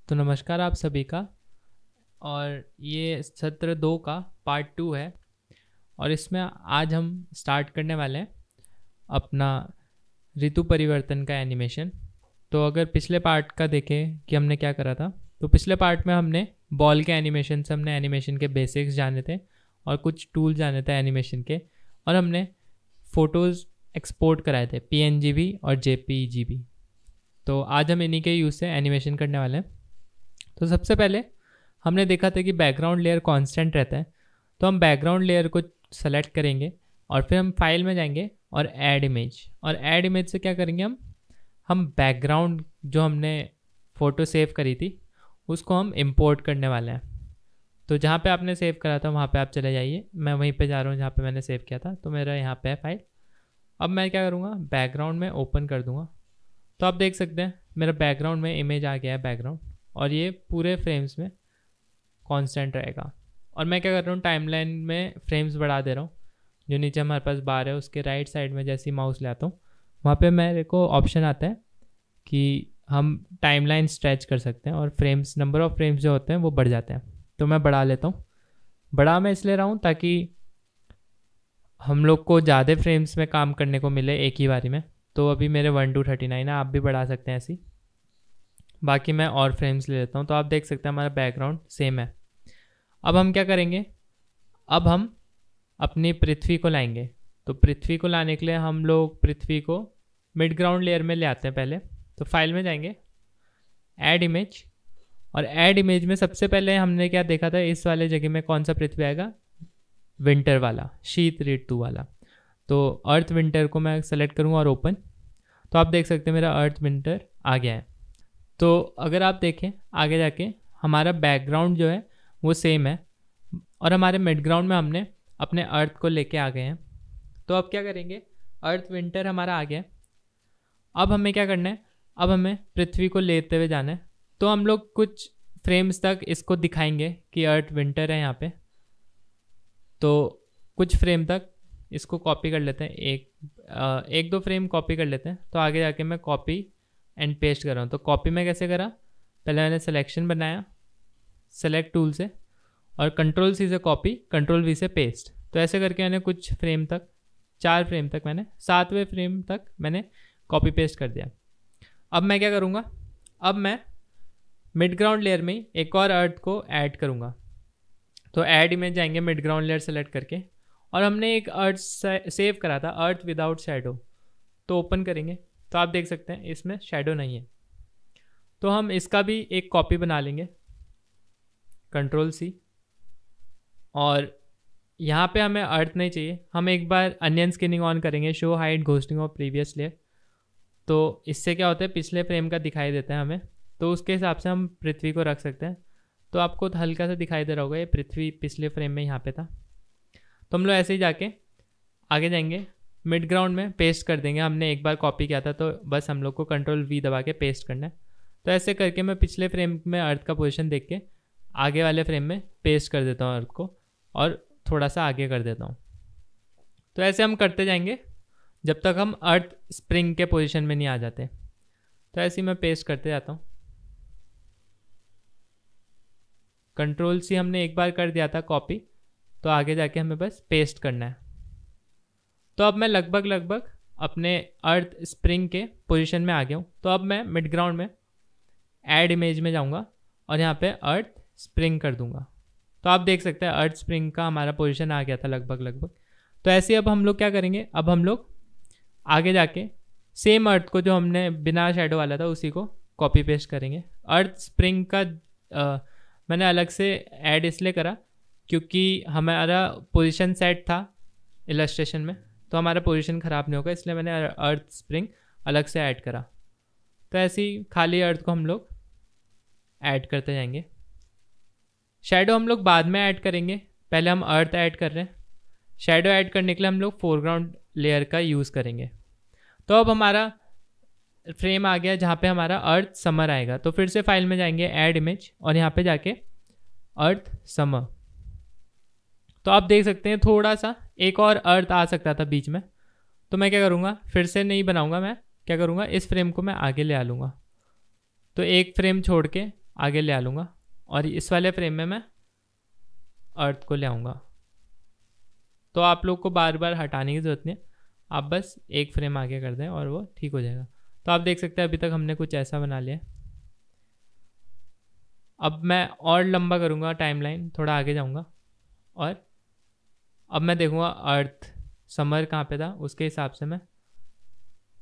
तो नमस्कार आप सभी का। और ये सत्र 2 का पार्ट 2 है। और इसमें आज हम स्टार्ट करने वाले हैं अपना ऋतु परिवर्तन का एनिमेशन। तो अगर पिछले पार्ट का देखें कि हमने क्या करा था, तो पिछले पार्ट में हमने बॉल के एनिमेशन से हमने एनिमेशन के बेसिक्स जाने थे और कुछ टूल जाने थे एनिमेशन के, और हमने फ़ोटोज़ एक्सपोर्ट कराए थे PNG भी और JPEG भी। तो आज हम इन्हीं के यूज़ से एनिमेशन करने वाले हैं। तो सबसे पहले हमने देखा था कि बैकग्राउंड लेयर कांस्टेंट रहता है, तो हम बैकग्राउंड लेयर को सेलेक्ट करेंगे और फिर हम फाइल में जाएंगे और ऐड इमेज, और ऐड इमेज से क्या करेंगे, हम बैकग्राउंड जो हमने फ़ोटो सेव करी थी उसको हम इंपोर्ट करने वाले हैं। तो जहाँ पे आपने सेव करा था वहाँ पे आप चले जाइए। मैं वहीं पे जा रहा हूँ जहाँ पे मैंने सेव किया था, तो मेरा यहाँ पे है फाइल। अब मैं क्या करूँगा, बैकग्राउंड में ओपन कर दूँगा। तो आप देख सकते हैं मेरा बैकग्राउंड में इमेज आ गया है बैकग्राउंड, और ये पूरे फ्रेम्स में कांस्टेंट रहेगा। और मैं क्या कर रहा हूँ, टाइमलाइन में फ्रेम्स बढ़ा दे रहा हूँ। जो नीचे हमारे पास बार है उसके राइट साइड में जैसे ही माउस ले आता हूँ वहाँ पे मेरे को ऑप्शन आता है कि हम टाइमलाइन स्ट्रेच कर सकते हैं और फ्रेम्स, नंबर ऑफ़ फ्रेम्स जो होते हैं वो बढ़ जाते हैं। तो मैं बढ़ा लेता हूँ। बढ़ा मैं इसलिए रहा हूँ ताकि हम लोग को ज़्यादा फ्रेम्स में काम करने को मिले एक ही बारी में। तो अभी मेरे 1 to 39 है, आप भी बढ़ा सकते हैं ऐसी। बाकी मैं और फ्रेम्स ले लेता हूँ। तो आप देख सकते हैं हमारा बैकग्राउंड सेम है। अब हम क्या करेंगे, अब हम अपनी पृथ्वी को लाएंगे। तो पृथ्वी को लाने के लिए हम लोग पृथ्वी को मिड ग्राउंड लेयर में ले आते हैं पहले। तो फाइल में जाएंगे, ऐड इमेज, और ऐड इमेज में सबसे पहले हमने क्या देखा था, इस वाले जगह में कौन सा पृथ्वी आएगा, विंटर वाला, शीत ऋतु वाला। तो अर्थ विंटर को मैं सेलेक्ट करूँगा और ओपन। तो आप देख सकते हैं मेरा अर्थ विंटर आ गया है। तो अगर आप देखें आगे जाके हमारा बैकग्राउंड जो है वो सेम है, और हमारे मिडग्राउंड में हमने अपने अर्थ को लेके आ गए हैं। तो अब क्या करेंगे, अर्थ विंटर हमारा आ गया है। अब हमें क्या करना है, अब हमें पृथ्वी को लेते हुए जाना है। तो हम लोग कुछ फ्रेम्स तक इसको दिखाएंगे कि अर्थ विंटर है यहाँ पे। तो कुछ फ्रेम तक इसको कॉपी कर लेते हैं, एक दो फ्रेम कॉपी कर लेते हैं। तो आगे जाके मैं कॉपी एंड पेस्ट कर रहा हूँ। तो कॉपी में कैसे करा, पहले मैंने सिलेक्शन बनाया सेलेक्ट टूल से, और कंट्रोल सी से कॉपी, कंट्रोल V से पेस्ट। तो ऐसे करके मैंने कुछ फ्रेम तक, 4 फ्रेम तक, मैंने 7वें फ्रेम तक मैंने कॉपी पेस्ट कर दिया। अब मैं क्या करूँगा, अब मैं मिड ग्राउंड लेयर में एक और अर्थ को ऐड करूँगा। तो ऐड इमेज जाएंगे, मिड ग्राउंड लेयर सेलेक्ट करके, और हमने एक अर्थ सेव करा था, अर्थ विदाउट शैडो। तो ओपन करेंगे तो आप देख सकते हैं इसमें शैडो नहीं है। तो हम इसका भी एक कॉपी बना लेंगे, कंट्रोल C। और यहाँ पे हमें अर्थ नहीं चाहिए, हम एक बार अनियन स्किनिंग ऑन करेंगे, show hide ghosting of previous layer. तो इससे क्या होता है, पिछले फ्रेम का दिखाई देता है हमें। तो उसके हिसाब से हम पृथ्वी को रख सकते हैं। तो आपको हल्का सा दिखाई दे रहा होगा, ये पृथ्वी पिछले फ्रेम में यहाँ पे था। तो हम लोग ऐसे ही जाके आगे जाएंगे, मिड ग्राउंड में पेस्ट कर देंगे। हमने एक बार कॉपी किया था तो बस हम लोग को कंट्रोल V दबा के पेस्ट करना है। तो ऐसे करके मैं पिछले फ्रेम में अर्थ का पोजीशन देख के आगे वाले फ्रेम में पेस्ट कर देता हूँ अर्थ को, और थोड़ा सा आगे कर देता हूँ। तो ऐसे हम करते जाएंगे जब तक हम अर्थ स्प्रिंग के पोजीशन में नहीं आ जाते। तो ऐसे ही मैं पेस्ट करते जाता हूँ। कंट्रोल C हमने एक बार कर दिया था कॉपी, तो आगे जाके हमें बस पेस्ट करना है। तो अब मैं लगभग अपने अर्थ स्प्रिंग के पोजीशन में आ गया हूँ। तो अब मैं मिड ग्राउंड में ऐड इमेज में जाऊँगा और यहाँ पे अर्थ स्प्रिंग कर दूँगा। तो आप देख सकते हैं अर्थ स्प्रिंग का हमारा पोजीशन आ गया था लगभग। तो ऐसे ही अब हम लोग क्या करेंगे, अब हम लोग आगे जाके सेम अर्थ को जो हमने बिना शेडो वाला था उसी को कॉपी पेस्ट करेंगे। अर्थ स्प्रिंग का मैंने अलग से ऐड इसलिए करा क्योंकि हमारा पोजीशन सेट था इलस्ट्रेशन में, तो हमारा पोजीशन ख़राब नहीं होगा, इसलिए मैंने अर्थ स्प्रिंग अलग से ऐड करा। तो ऐसे ही खाली अर्थ को हम लोग ऐड करते जाएंगे। शैडो हम लोग बाद में ऐड करेंगे, पहले हम अर्थ ऐड कर रहे हैं। शैडो ऐड करने के लिए हम लोग फोरग्राउंड लेयर का यूज़ करेंगे। तो अब हमारा फ्रेम आ गया जहाँ पे हमारा अर्थ समर आएगा। तो फिर से फाइल में जाएंगे, ऐड इमेज, और यहाँ पे जाके अर्थ समर। तो आप देख सकते हैं थोड़ा सा एक और अर्थ आ सकता था बीच में। तो मैं क्या करूँगा, फिर से नहीं बनाऊँगा, मैं क्या करूँगा, इस फ्रेम को मैं आगे ले आ लूँगा। तो एक फ्रेम छोड़ के आगे ले आ लूँगा और इस वाले फ्रेम में मैं अर्थ को ले आऊँगा। तो आप लोग को बार बार हटाने की ज़रूरत नहीं है, आप बस एक फ्रेम आगे कर दें और वो ठीक हो जाएगा। तो आप देख सकते हैं अभी तक हमने कुछ ऐसा बना लिया। अब मैं और लंबा करूँगा टाइमलाइन, थोड़ा आगे जाऊँगा और अब मैं देखूँगा अर्थ समर कहाँ पे था, उसके हिसाब से मैं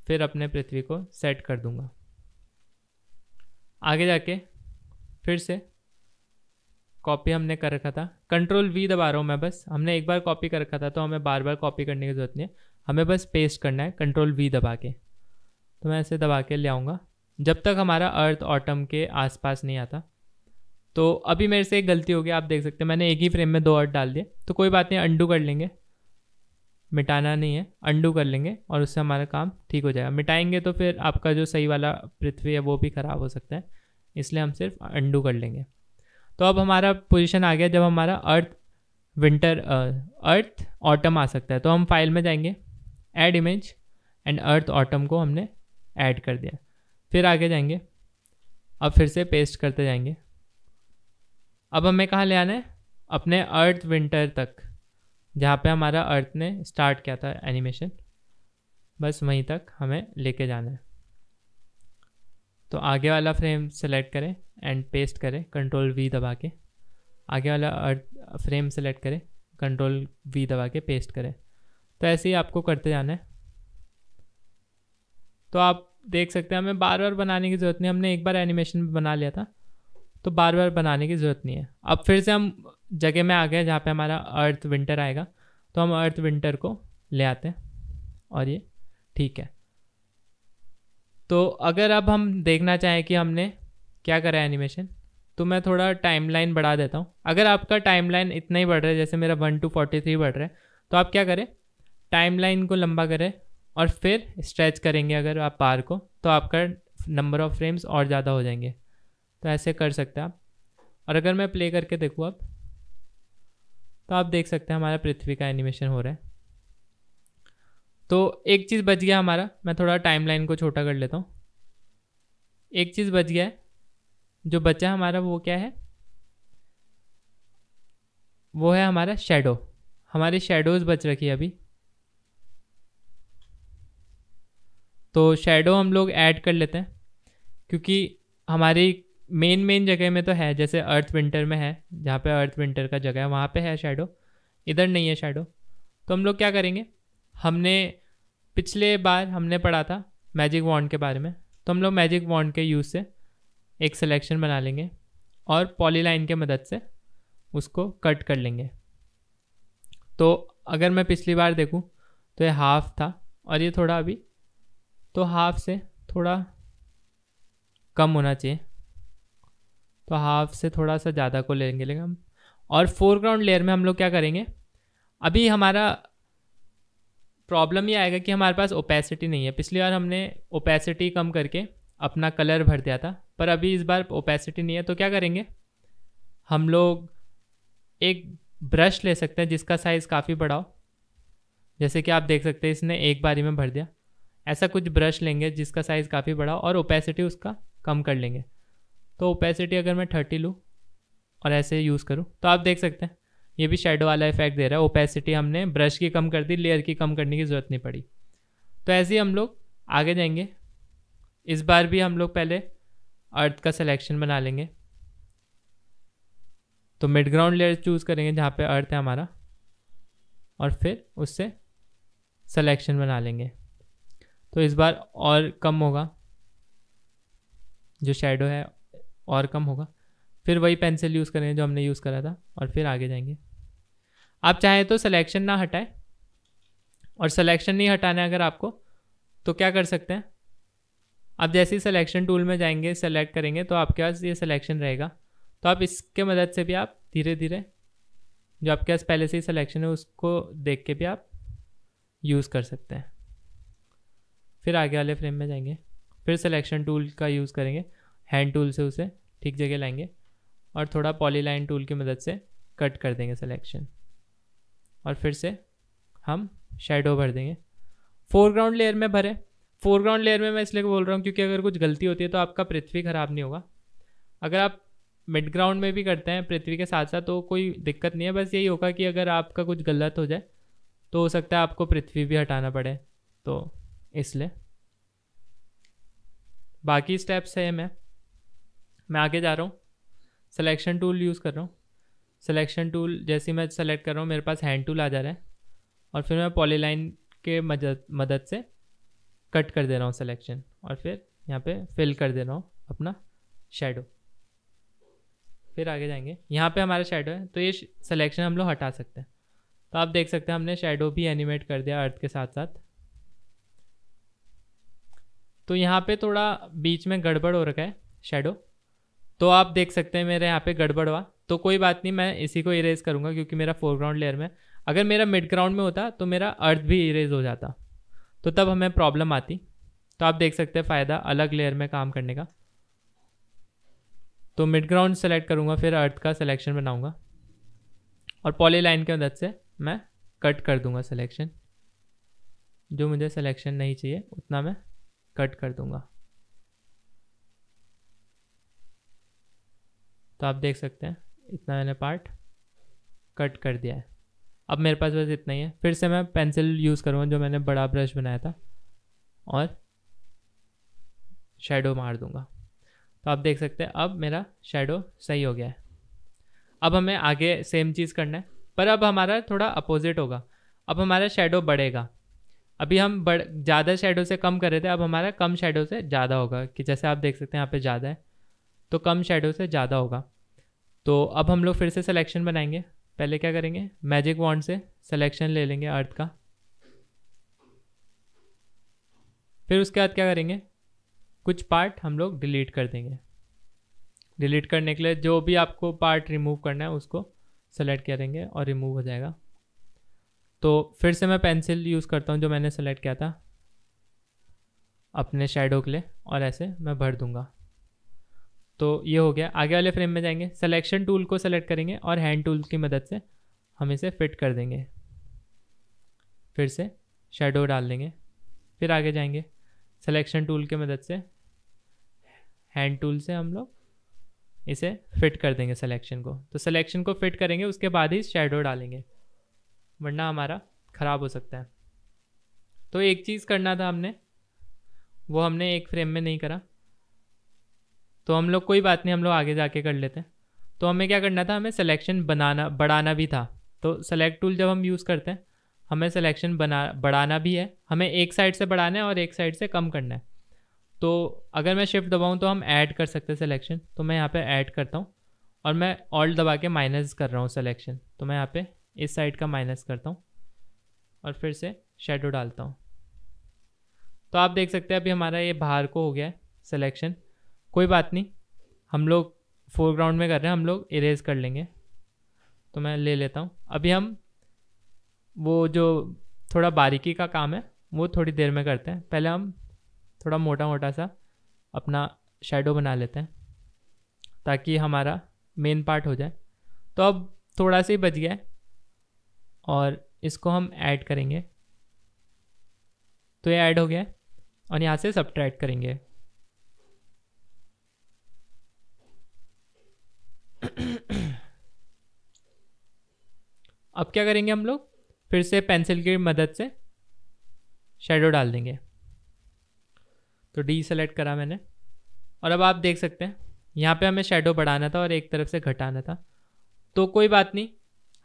फिर अपने पृथ्वी को सेट कर दूँगा। आगे जाके फिर से कॉपी हमने कर रखा था, कंट्रोल वी दबा रहा हूँ मैं, बस हमने एक बार कॉपी कर रखा था तो हमें बार बार कॉपी करने की ज़रूरत नहीं है, हमें बस पेस्ट करना है कंट्रोल वी दबा के। तो मैं ऐसे दबा के ले आऊँगा जब तक हमारा अर्थ ऑटम के आसपास नहीं आता। तो अभी मेरे से एक गलती हो गई, आप देख सकते हैं मैंने एक ही फ्रेम में 2 अर्थ डाल दिए। तो कोई बात नहीं, अंडू कर लेंगे, मिटाना नहीं है, अंडू कर लेंगे और उससे हमारा काम ठीक हो जाएगा। मिटाएंगे तो फिर आपका जो सही वाला पृथ्वी है वो भी ख़राब हो सकता है, इसलिए हम सिर्फ अंडू कर लेंगे। तो अब हमारा पोजीशन आ गया जब हमारा अर्थ ऑटम आ सकता है। तो हम फाइल में जाएंगे, add image and earth autumn को हमने ऐड कर दिया। फिर आगे जाएंगे, अब फिर से पेस्ट करते जाएंगे। अब हमें कहाँ ले आना है, अपने अर्थ विंटर तक, जहाँ पे हमारा अर्थ ने स्टार्ट किया था एनिमेशन, बस वहीं तक हमें लेके जाना है। तो आगे वाला फ्रेम सेलेक्ट करें एंड पेस्ट करें कंट्रोल वी दबा के, आगे वाला अर्थ फ्रेम सेलेक्ट करें, कंट्रोल वी दबा के पेस्ट करें। तो ऐसे ही आपको करते जाना है। तो आप देख सकते हैं हमें बार बार बनाने की ज़रूरत नहीं, हमने एक बार एनिमेशन बना लिया था तो बार बार बनाने की ज़रूरत नहीं है। अब फिर से हम जगह में आ गए जहाँ पे हमारा अर्थ विंटर आएगा, तो हम अर्थ विंटर को ले आते हैं और ये ठीक है। तो अगर अब हम देखना चाहें कि हमने क्या करा है एनिमेशन, तो मैं थोड़ा टाइमलाइन बढ़ा देता हूँ। अगर आपका टाइमलाइन इतना ही बढ़ रहा है, जैसे मेरा 1 to 43 बढ़ रहा है, तो आप क्या करें, टाइमलाइन को लंबा करें और फिर स्ट्रेच करेंगे अगर आप बार को, तो आपका नंबर ऑफ फ्रेम्स और ज़्यादा हो जाएंगे। तो ऐसे कर सकते हैं आप। और अगर मैं प्ले करके देखूँ अब, तो आप देख सकते हैं हमारा पृथ्वी का एनिमेशन हो रहा है। तो एक चीज़ बच गया हमारा, मैं थोड़ा टाइमलाइन को छोटा कर लेता हूँ। एक चीज़ बच गया है, जो बचा हमारा वो क्या है, वो है हमारा शेडो। हमारी शेडोज़ बच रखी है अभी, तो शेडो हम लोग ऐड कर लेते हैं क्योंकि हमारी मेन जगह में तो है, जैसे अर्थ विंटर में है, जहाँ पे अर्थ विंटर का जगह है वहाँ पे है शेडो, इधर नहीं है शेडो। तो हम लोग क्या करेंगे, हमने पिछले बार हमने पढ़ा था मैजिक वॉन्ड के बारे में, तो हम लोग मैजिक वॉन्ड के यूज़ से एक सिलेक्शन बना लेंगे और पॉलीलाइन के मदद से उसको कट कर लेंगे। तो अगर मैं पिछली बार देखूँ तो ये हाफ था और ये थोड़ा अभी तो हाफ से थोड़ा कम होना चाहिए, तो हाफ से थोड़ा सा ज़्यादा को लेंगे हम। और फोरग्राउंड लेयर में हम लोग क्या करेंगे, अभी हमारा प्रॉब्लम ये आएगा कि हमारे पास ओपेसिटी नहीं है। पिछली बार हमने ओपेसिटी कम करके अपना कलर भर दिया था, पर अभी इस बार ओपेसिटी नहीं है। तो क्या करेंगे, हम लोग एक ब्रश ले सकते हैं जिसका साइज़ काफ़ी बड़ा हो, जैसे कि आप देख सकते हैं इसने एक बारी में भर दिया। ऐसा कुछ ब्रश लेंगे जिसका साइज़ काफ़ी बड़ा हो और ओपेसिटी उसका कम कर लेंगे। तो ओपेसिटी अगर मैं 30 लूँ और ऐसे यूज़ करूँ, तो आप देख सकते हैं ये भी शेडो वाला इफेक्ट दे रहा है। ओपेसिटी हमने ब्रश की कम कर दी, लेयर की कम करने की ज़रूरत नहीं पड़ी। तो ऐसे ही हम लोग आगे जाएंगे। इस बार भी हम लोग पहले अर्थ का सिलेक्शन बना लेंगे, तो मिड ग्राउंड लेयर चूज़ करेंगे जहाँ पे अर्थ है हमारा, और फिर उससे सिलेक्शन बना लेंगे। तो इस बार और कम होगा, जो शेडो है और कम होगा। फिर वही पेंसिल यूज़ करेंगे जो हमने यूज़ करा था और फिर आगे जाएंगे। आप चाहें तो सिलेक्शन ना हटाएं, और सिलेक्शन नहीं हटाना है अगर आपको, तो क्या कर सकते हैं, आप जैसे ही सिलेक्शन टूल में जाएंगे, सेलेक्ट करेंगे तो आपके पास ये सिलेक्शन रहेगा। तो आप इसके मदद से भी आप धीरे धीरे जो आपके पास पहले से ही सिलेक्शन है उसको देख के भी आप यूज़ कर सकते हैं। फिर आगे वाले फ्रेम में जाएंगे, फिर सिलेक्शन टूल का यूज़ करेंगे, हैंड टूल से उसे ठीक जगह लाएंगे और थोड़ा पॉलीलाइन टूल की मदद से कट कर देंगे सिलेक्शन, और फिर से हम शेडो भर देंगे। फोरग्राउंड लेयर में भरें। फोरग्राउंड लेयर में मैं इसलिए बोल रहा हूँ क्योंकि अगर कुछ गलती होती है तो आपका पृथ्वी ख़राब नहीं होगा। अगर आप मिड ग्राउंड में भी करते हैं पृथ्वी के साथ साथ तो कोई दिक्कत नहीं है, बस यही होगा कि अगर आपका कुछ गलत हो जाए तो हो सकता है आपको पृथ्वी भी हटाना पड़े, तो इसलिए बाकी स्टेप सेम है। मैं आगे जा रहा हूँ, सिलेक्शन टूल यूज़ कर रहा हूँ। सिलेक्शन टूल जैसे ही मैं सेलेक्ट कर रहा हूँ मेरे पास हैंड टूल आ जा रहा है और फिर मैं पॉलीलाइन के मदद से कट कर दे रहा हूँ सिलेक्शन, और फिर यहाँ पे फिल कर दे रहा हूँ अपना शेडो। फिर आगे जाएंगे, यहाँ पे हमारा शेडो है तो ये सिलेक्शन हम लोग हटा सकते हैं। तो आप देख सकते हैं हमने शेडो भी एनिमेट कर दिया अर्थ के साथ साथ। तो यहाँ पे थोड़ा बीच में गड़बड़ हो रखा है शेडो, तो आप देख सकते हैं मेरे यहाँ पे गड़बड़ हुआ, तो कोई बात नहीं, मैं इसी को इरेज करूँगा क्योंकि मेरा फोरग्राउंड लेयर में। अगर मेरा मिड ग्राउंड में होता तो मेरा अर्थ भी इरेज हो जाता, तो तब हमें प्रॉब्लम आती। तो आप देख सकते हैं फ़ायदा अलग लेयर में काम करने का। तो मिड ग्राउंड सेलेक्ट करूँगा, फिर अर्थ का सिलेक्शन बनाऊँगा और पॉलीलाइन की मदद से मैं कट कर दूँगा सिलेक्शन। जो मुझे सिलेक्शन नहीं चाहिए उतना मैं कट कर दूँगा। तो आप देख सकते हैं इतना मैंने पार्ट कट कर दिया है। अब मेरे पास बस इतना ही है। फिर से मैं पेंसिल यूज़ करूँगा जो मैंने बड़ा ब्रश बनाया था और शेडो मार दूँगा। तो आप देख सकते हैं अब मेरा शेडो सही हो गया है। अब हमें आगे सेम चीज़ करना है, पर अब हमारा थोड़ा अपोजिट होगा। अब हमारा शेडो बढ़ेगा। अभी हम ज़्यादा शेडो से कम कर रहे थे, अब हमारा कम शेडो से ज़्यादा होगा, कि जैसे आप देख सकते हैं यहाँ पे ज़्यादा है तो कम शेडो से ज़्यादा होगा। तो अब हम लोग फिर से सिलेक्शन बनाएंगे। पहले क्या करेंगे, मैजिक वॉन्ड से सिलेक्शन ले लेंगे अर्थ का। फिर उसके बाद क्या करेंगे, कुछ पार्ट हम लोग डिलीट कर देंगे। डिलीट करने के लिए जो भी आपको पार्ट रिमूव करना है उसको सेलेक्ट करेंगे और रिमूव हो जाएगा। तो फिर से मैं पेंसिल यूज़ करता हूँ जो मैंने सेलेक्ट किया था अपने शेडो के लिए, और ऐसे मैं भर दूंगा। तो ये हो गया। आगे वाले फ्रेम में जाएंगे, सिलेक्शन टूल को सेलेक्ट करेंगे और हैंड टूल की मदद से हम इसे फिट कर देंगे। फिर से शेडो डाल देंगे। फिर आगे जाएंगे, सिलेक्शन टूल की मदद से हैंड टूल से हम लोग इसे फिट कर देंगे सिलेक्शन को। तो सिलेक्शन को फिट करेंगे उसके बाद ही शेडो डालेंगे, वरना हमारा ख़राब हो सकता है। तो एक चीज़ करना था हमने, वो हमने एक फ्रेम में नहीं करा, तो हम लोग कोई बात नहीं, हम लोग आगे जाके कर लेते हैं। तो हमें क्या करना था, हमें सिलेक्शन बढ़ाना भी था। तो सेलेक्ट टूल जब हम यूज़ करते हैं हमें सिलेक्शन बढ़ाना भी है, हमें एक साइड से बढ़ाना है और एक साइड से कम करना है। तो अगर मैं शिफ्ट दबाऊँ तो हम ऐड कर सकते हैं सिलेक्शन। तो मैं यहाँ पे ऐड करता हूँ और मैं ऑल्ट दबा के माइनस कर रहा हूँ सिलेक्शन। तो मैं यहाँ पे इस साइड का माइनस करता हूँ और फिर से शेडो डालता हूँ। तो आप देख सकते हैं अभी हमारा ये बाहर को हो गया है सिलेक्शन। कोई बात नहीं, हम लोग फोरग्राउंड में कर रहे हैं, हम लोग इरेज कर लेंगे। तो मैं ले लेता हूँ। अभी हम वो जो थोड़ा बारीकी का काम है वो थोड़ी देर में करते हैं। पहले हम थोड़ा मोटा मोटा सा अपना शेडो बना लेते हैं ताकि हमारा मेन पार्ट हो जाए। तो अब थोड़ा सा ही बच गया है और इसको हम ऐड करेंगे। तो ये ऐड हो गया है और यहाँ से सब्ट्रैक्ट करेंगे। अब क्या करेंगे, हम लोग फिर से पेंसिल की मदद से शेडो डाल देंगे। तो डी सेलेक्ट करा मैंने और अब आप देख सकते हैं यहाँ पे हमें शेडो बढ़ाना था और एक तरफ से घटाना था। तो कोई बात नहीं,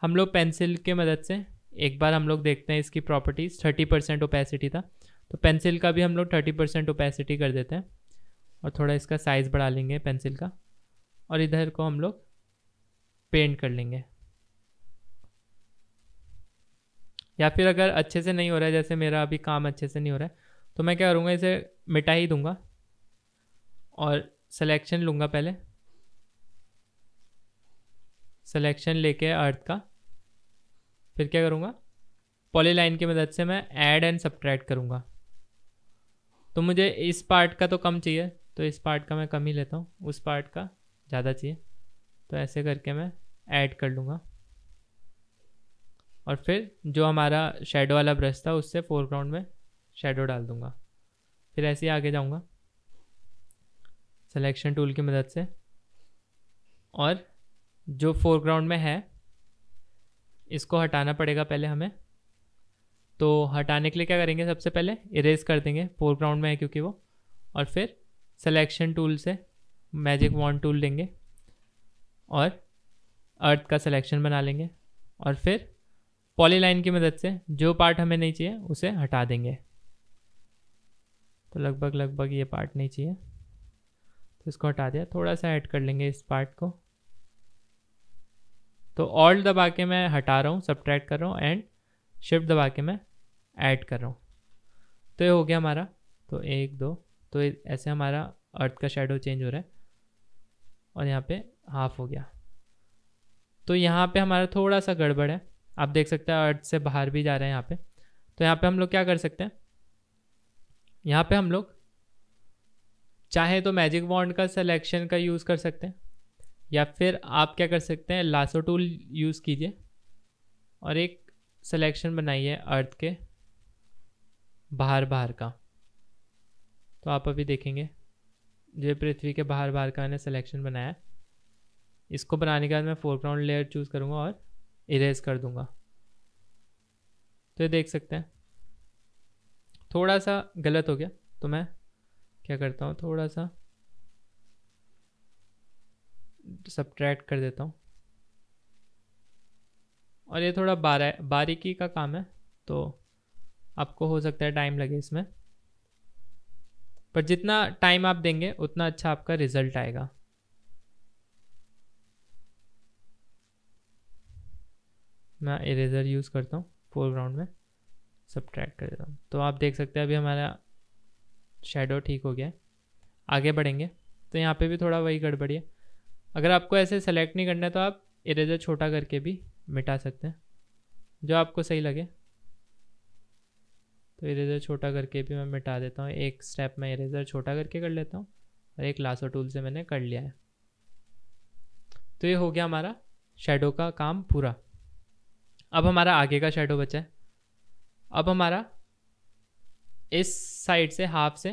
हम लोग पेंसिल के मदद से एक बार हम लोग देखते हैं इसकी प्रॉपर्टीज़। 30% ओपेसिटी था तो पेंसिल का भी हम लोग 30% ओपेसिटी कर देते हैं और थोड़ा इसका साइज़ बढ़ा लेंगे पेंसिल का, और इधर को हम लोग पेंट कर लेंगे। या फिर अगर अच्छे से नहीं हो रहा है, जैसे मेरा अभी काम अच्छे से नहीं हो रहा है, तो मैं क्या करूँगा, इसे मिटा ही दूंगा और सिलेक्शन लूँगा। पहले सिलेक्शन लेके अर्थ का, फिर क्या करूँगा, पॉलीलाइन की मदद से मैं ऐड एंड सब्ट्रैक्ट करूँगा। तो मुझे इस पार्ट का तो कम चाहिए तो इस पार्ट का मैं कम ही लेता हूँ, उस पार्ट का ज़्यादा चाहिए तो ऐसे करके मैं ऐड कर लूँगा। और फिर जो हमारा शेडो वाला ब्रश था उससे फोरग्राउंड में शेडो डाल दूँगा। फिर ऐसे ही आगे जाऊँगा सिलेक्शन टूल की मदद से और जो फोरग्राउंड में है इसको हटाना पड़ेगा पहले हमें। तो हटाने के लिए क्या करेंगे, सबसे पहले इरेज कर देंगे, फोरग्राउंड में है क्योंकि वो। और फिर सिलेक्शन टूल से मैजिक वॉन्ड टूल लेंगे और अर्थ का सिलेक्शन बना लेंगे और फिर पॉलीलाइन की मदद से जो पार्ट हमें नहीं चाहिए उसे हटा देंगे। तो लगभग ये पार्ट नहीं चाहिए तो इसको हटा दिया। थोड़ा सा ऐड कर लेंगे इस पार्ट को। तो ऑल्ट दबा के मैं हटा रहा हूँ, सब्ट्रैक्ट कर रहा हूँ, एंड शिफ्ट दबा के मैं ऐड कर रहा हूँ। तो ये हो गया हमारा। तो 1 2, तो ऐसे हमारा अर्थ का शेडो चेंज हो रहा है और यहाँ पे हाफ हो गया। तो यहाँ पे हमारा थोड़ा सा गड़बड़ है, आप देख सकते हैं अर्थ से बाहर भी जा रहे हैं यहाँ पे। तो यहाँ पे हम लोग क्या कर सकते हैं, यहाँ पे हम लोग चाहे तो मैजिक वॉन्ड का सिलेक्शन का यूज़ कर सकते हैं, या फिर आप क्या कर सकते हैं, लासो टूल यूज़ कीजिए और एक सिलेक्शन बनाइए अर्थ के बाहर का। तो आप अभी देखेंगे जो पृथ्वी के बाहर का मैंने सिलेक्शन बनाया है, इसको बनाने के बाद मैं फोरग्राउंड लेयर चूज़ करूँगा और इरेज कर दूंगा। तो ये देख सकते हैं थोड़ा सा गलत हो गया, तो मैं क्या करता हूँ, थोड़ा सा सब्ट्रैक्ट कर देता हूँ। और ये थोड़ा बारीकी का काम है, तो आपको हो सकता है टाइम लगे इसमें, पर जितना टाइम आप देंगे उतना अच्छा आपका रिजल्ट आएगा। मैं इरेजर यूज़ करता हूँ, फोरग्राउंड में सब्ट्रैक्ट कर देता हूँ। तो आप देख सकते हैं अभी हमारा शेडो ठीक हो गया है। आगे बढ़ेंगे तो यहाँ पे भी थोड़ा वही गड़बड़ी है। अगर आपको ऐसे सेलेक्ट नहीं करना है तो आप इरेजर छोटा करके भी मिटा सकते हैं, जो आपको सही लगे। तो इरेजर छोटा करके भी मैं मिटा देता हूँ। एक स्टेप मैं इरेजर छोटा करके कर लेता हूँ और एक लासो टूल से मैंने कर लिया है। तो ये हो गया हमारा शेडो का काम पूरा। अब हमारा आगे का शेडो बचा है। अब हमारा इस साइड से हाफ से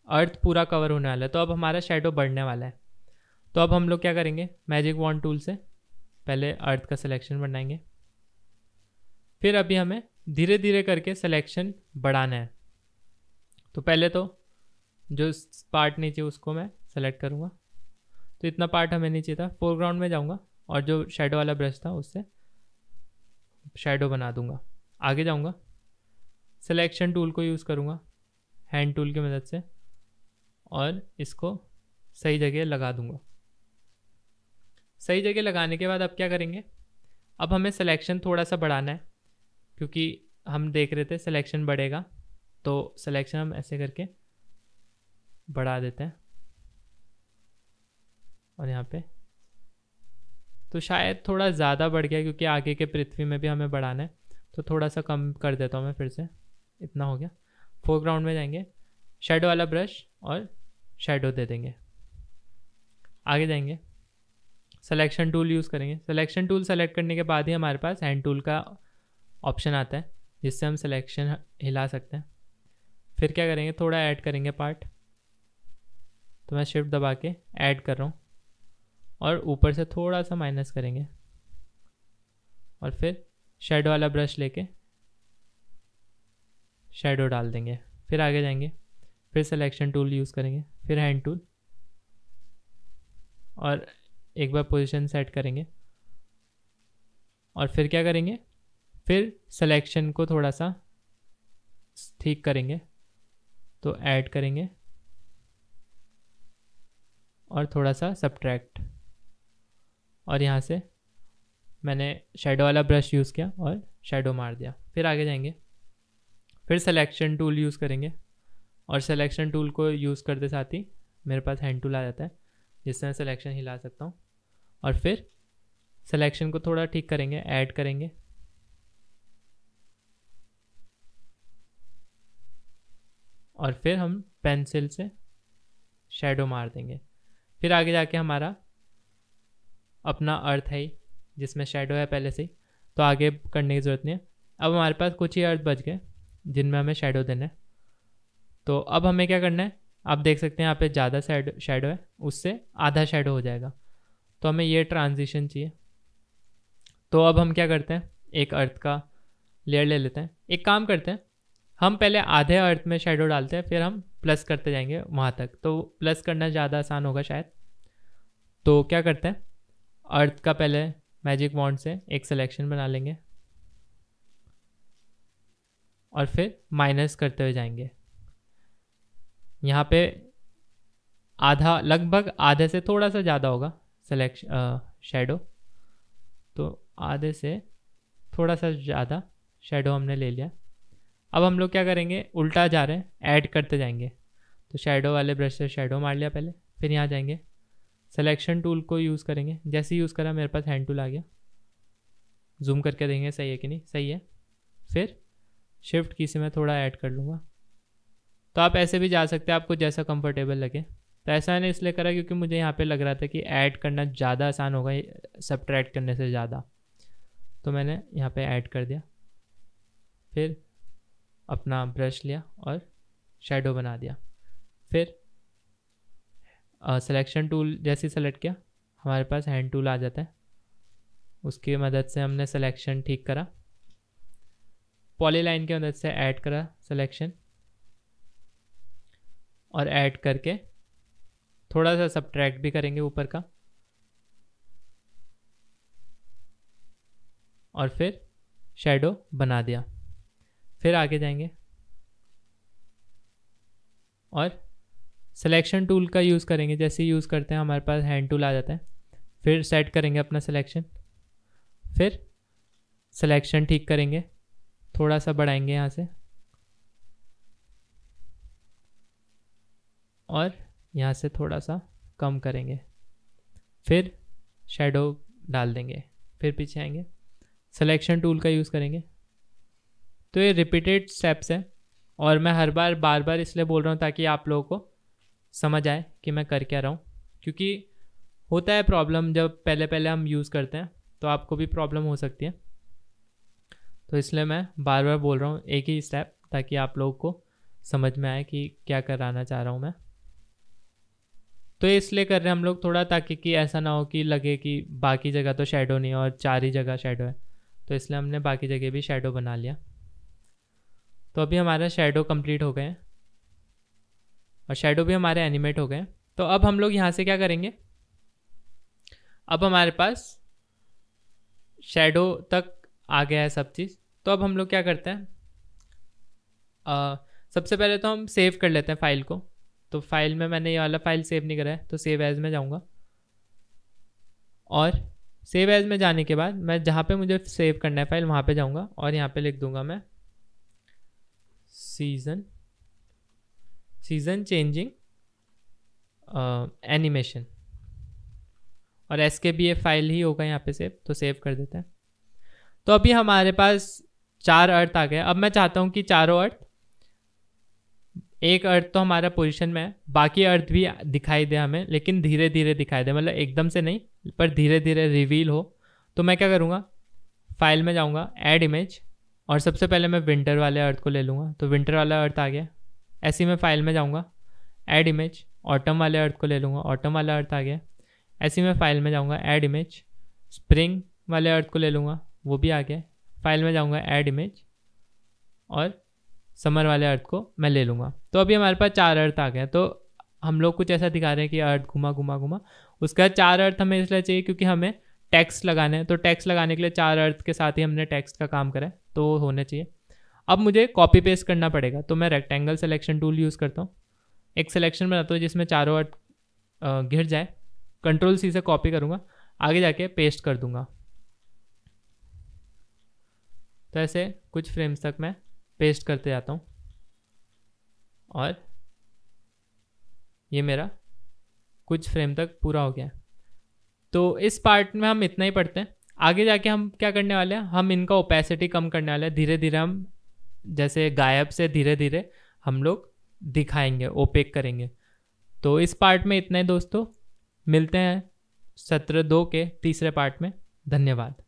अर्थ पूरा कवर होने वाला है, तो अब हमारा शेडो बढ़ने वाला है। तो अब हम लोग क्या करेंगे, मैजिक वॉन्ड टूल से पहले अर्थ का सिलेक्शन बनाएंगे, फिर अभी हमें धीरे धीरे करके सिलेक्शन बढ़ाना है। तो पहले तो जो पार्ट नहीं चाहिए उसको मैं सेलेक्ट करूँगा। तो इतना पार्ट हमें नहीं चाहिए था, फोरग्राउंड में जाऊँगा और जो शेडो वाला ब्रश था उससे शेडो बना दूंगा। आगे जाऊँगा, सिलेक्शन टूल को यूज़ करूँगा हैंड टूल की मदद से और इसको सही जगह लगा दूंगा। सही जगह लगाने के बाद अब क्या करेंगे, अब हमें सिलेक्शन थोड़ा सा बढ़ाना है, क्योंकि हम देख रहे थे सिलेक्शन बढ़ेगा। तो सिलेक्शन हम ऐसे करके बढ़ा देते हैं और यहाँ पे तो शायद थोड़ा ज़्यादा बढ़ गया, क्योंकि आगे के पृथ्वी में भी हमें बढ़ाना है। तो थोड़ा सा कम कर देता हूँ मैं फिर से। इतना हो गया। फोरग्राउंड में जाएंगे, शेडो वाला ब्रश और शेडो दे देंगे। आगे जाएंगे, सिलेक्शन टूल यूज़ करेंगे। सिलेक्शन टूल सेलेक्ट करने के बाद ही हमारे पास हैंड टूल का ऑप्शन आता है, जिससे हम सिलेक्शन हिला सकते हैं। फिर क्या करेंगे, थोड़ा ऐड करेंगे पार्ट। तो मैं शिफ्ट दबा के ऐड कर रहा हूँ और ऊपर से थोड़ा सा माइनस करेंगे और फिर शेडो वाला ब्रश लेके शेडो डाल देंगे। फिर आगे जाएंगे, फिर सिलेक्शन टूल यूज़ करेंगे, फिर हैंड टूल और एक बार पोजीशन सेट करेंगे और फिर क्या करेंगे, फिर सिलेक्शन को थोड़ा सा ठीक करेंगे। तो ऐड करेंगे और थोड़ा सा सब्ट्रैक्ट, और यहाँ से मैंने शेडो वाला ब्रश यूज़ किया और शेडो मार दिया। फिर आगे जाएंगे, फिर सिलेक्शन टूल यूज़ करेंगे और सिलेक्शन टूल को यूज़ करते साथ ही मेरे पास हैंड टूल आ जाता है, जिससे मैं सिलेक्शन हिला सकता हूँ। और फिर सिलेक्शन को थोड़ा ठीक करेंगे, ऐड करेंगे और फिर हम पेंसिल से शेडो मार देंगे। फिर आगे जाके हमारा अपना अर्थ है जिसमें शेडो है पहले से ही, तो आगे करने की ज़रूरत नहीं है। अब हमारे पास कुछ ही अर्थ बच गए जिनमें हमें शेडो देना है। तो अब हमें क्या करना है, आप देख सकते हैं यहाँ पे ज़्यादा शेडो है, उससे आधा शेडो हो जाएगा। तो हमें ये ट्रांजिशन चाहिए। तो अब हम क्या करते हैं, एक अर्थ का लेयर ले लेते हैं। एक काम करते हैं, हम पहले आधे अर्थ में शेडो डालते हैं, फिर हम प्लस करते जाएंगे वहाँ तक, तो प्लस करना ज़्यादा आसान होगा शायद। तो क्या करते हैं, अर्थ का पहले मैजिक वॉन्ड से एक सिलेक्शन बना लेंगे और फिर माइनस करते हुए जाएंगे। यहाँ पे आधा, लगभग आधे से थोड़ा सा ज़्यादा होगा शेडो, तो आधे से थोड़ा सा ज़्यादा शेडो हमने ले लिया। अब हम लोग क्या करेंगे, उल्टा जा रहे हैं, ऐड करते जाएंगे। तो शेडो वाले ब्रश से शेडो मार लिया पहले, फिर यहाँ जाएंगे, सिलेक्शन टूल को यूज़ करेंगे। जैसे ही यूज़ करा मेरे पास हैंड टूल आ गया, जूम करके देंगे सही है कि नहीं, सही है। फिर शिफ्ट की से मैं थोड़ा ऐड कर लूँगा। तो आप ऐसे भी जा सकते हैं, आपको जैसा कंफर्टेबल लगे। तो ऐसा मैंने इसलिए करा क्योंकि मुझे यहाँ पे लग रहा था कि ऐड करना ज़्यादा आसान होगा सब्ट्रैक्ट करने से ज़्यादा, तो मैंने यहाँ पे ऐड कर दिया। फिर अपना ब्रश लिया और शेडो बना दिया। फिर सिलेक्शन टूल जैसे सेलेक्ट किया, हमारे पास हैंड टूल आ जाता है, उसकी मदद से हमने सिलेक्शन ठीक करा। पॉलीलाइन की मदद से ऐड करा सिलेक्शन, और ऐड करके थोड़ा सा सब्ट्रैक्ट भी करेंगे ऊपर का, और फिर शेडो बना दिया। फिर आगे जाएंगे और सिलेक्शन टूल का यूज़ करेंगे। जैसे ही यूज़ करते हैं हमारे पास हैंड टूल आ जाता है। फिर सेट करेंगे अपना सिलेक्शन, फिर सिलेक्शन ठीक करेंगे, थोड़ा सा बढ़ाएंगे यहाँ से, और यहाँ से थोड़ा सा कम करेंगे। फिर शेडो डाल देंगे, फिर पीछे आएंगे, सिलेक्शन टूल का यूज़ करेंगे। तो ये रिपीटेड स्टेप्स हैं, और मैं हर बार बार इसलिए बोल रहा हूँ ताकि आप लोगों को समझ आए कि मैं कर क्या रहा हूँ। क्योंकि होता है प्रॉब्लम, जब पहले पहले हम यूज़ करते हैं तो आपको भी प्रॉब्लम हो सकती है। तो इसलिए मैं बार बार बोल रहा हूँ एक ही स्टेप, ताकि आप लोगों को समझ में आए कि क्या कराना चाह रहा हूँ मैं। तो इसलिए कर रहे हैं हम लोग थोड़ा, ताकि कि ऐसा ना हो कि लगे कि बाकी जगह तो शेडो नहीं है और 4 ही जगह शेडो है। तो इसलिए हमने बाकी जगह भी शेडो बना लिया। तो अभी हमारा शेडो कंप्लीट हो गए हैं और शेडो भी हमारे एनिमेट हो गए हैं। तो अब हम लोग यहाँ से क्या करेंगे, अब हमारे पास शेडो तक आ गया है सब चीज़। तो अब हम लोग क्या करते हैं, सबसे पहले तो हम सेव कर लेते हैं फाइल को। तो फाइल में मैंने ये वाला फाइल सेव नहीं करा है, तो सेव एज में जाऊँगा, और सेव एज में जाने के बाद मैं जहाँ पे मुझे सेव करना है फाइल वहाँ पे जाऊँगा, और यहाँ पे लिख दूँगा मैं सीजन चेंजिंग एनिमेशन, और SKBA फाइल ही होगा यहाँ पे सेव। तो सेव कर देते हैं। तो अभी हमारे पास 4 अर्थ आ गए। अब मैं चाहता हूँ कि चारों अर्थ, एक अर्थ तो हमारा पोजीशन में है, बाकी अर्थ भी दिखाई दे हमें, लेकिन धीरे धीरे दिखाई दे, मतलब एकदम से नहीं, पर धीरे धीरे रिवील हो। तो मैं क्या करूँगा, फाइल में जाऊँगा, ऐड इमेज, और सबसे पहले मैं विंटर वाले अर्थ को ले लूँगा। तो विंटर वाला अर्थ आ गया। ऐसे ही मैं फाइल में जाऊँगा, ऐड इमेज, ऑटम वाले अर्थ को ले लूँगा, ऑटम वाला अर्थ आ गया। ऐसे ही मैं फाइल में जाऊँगा, ऐड इमेज, स्प्रिंग वाले अर्थ को ले लूँगा, वो भी आ गया। फाइल में जाऊँगा, ऐड इमेज, और समर वाले अर्थ को मैं ले लूँगा। तो अभी हमारे पास 4 अर्थ आ गए। तो हम लोग कुछ ऐसा दिखा रहे हैं कि अर्थ घुमा घुमा घुमा। उसका 4 अर्थ हमें इसलिए चाहिए क्योंकि हमें टेक्स्ट लगाने हैं। तो टेक्स्ट लगाने के लिए 4 अर्थ के साथ ही हमने टेक्स्ट का काम करा है, तो वो होने चाहिए। अब मुझे कॉपी पेस्ट करना पड़ेगा, तो मैं रेक्टेंगल सिलेक्शन टूल यूज़ करता हूँ। एक सिलेक्शन बनाता हूँ जिसमें चारों अर्थ घिर जाए, Ctrl+C से कॉपी करूँगा, आगे जाके पेस्ट कर दूँगा। तो ऐसे कुछ फ्रेम्स तक मैं पेस्ट करते जाता हूँ, और ये मेरा कुछ फ्रेम तक पूरा हो गया है। तो इस पार्ट में हम इतना ही पढ़ते हैं। आगे जाके हम क्या करने वाले हैं, हम इनका ओपेसिटी कम करने वाले हैं। धीरे धीरे हम, जैसे गायब से धीरे धीरे हम लोग दिखाएंगे, ओपेक करेंगे। तो इस पार्ट में इतना ही दोस्तों, मिलते हैं सत्र 2 के तीसरे पार्ट में। धन्यवाद।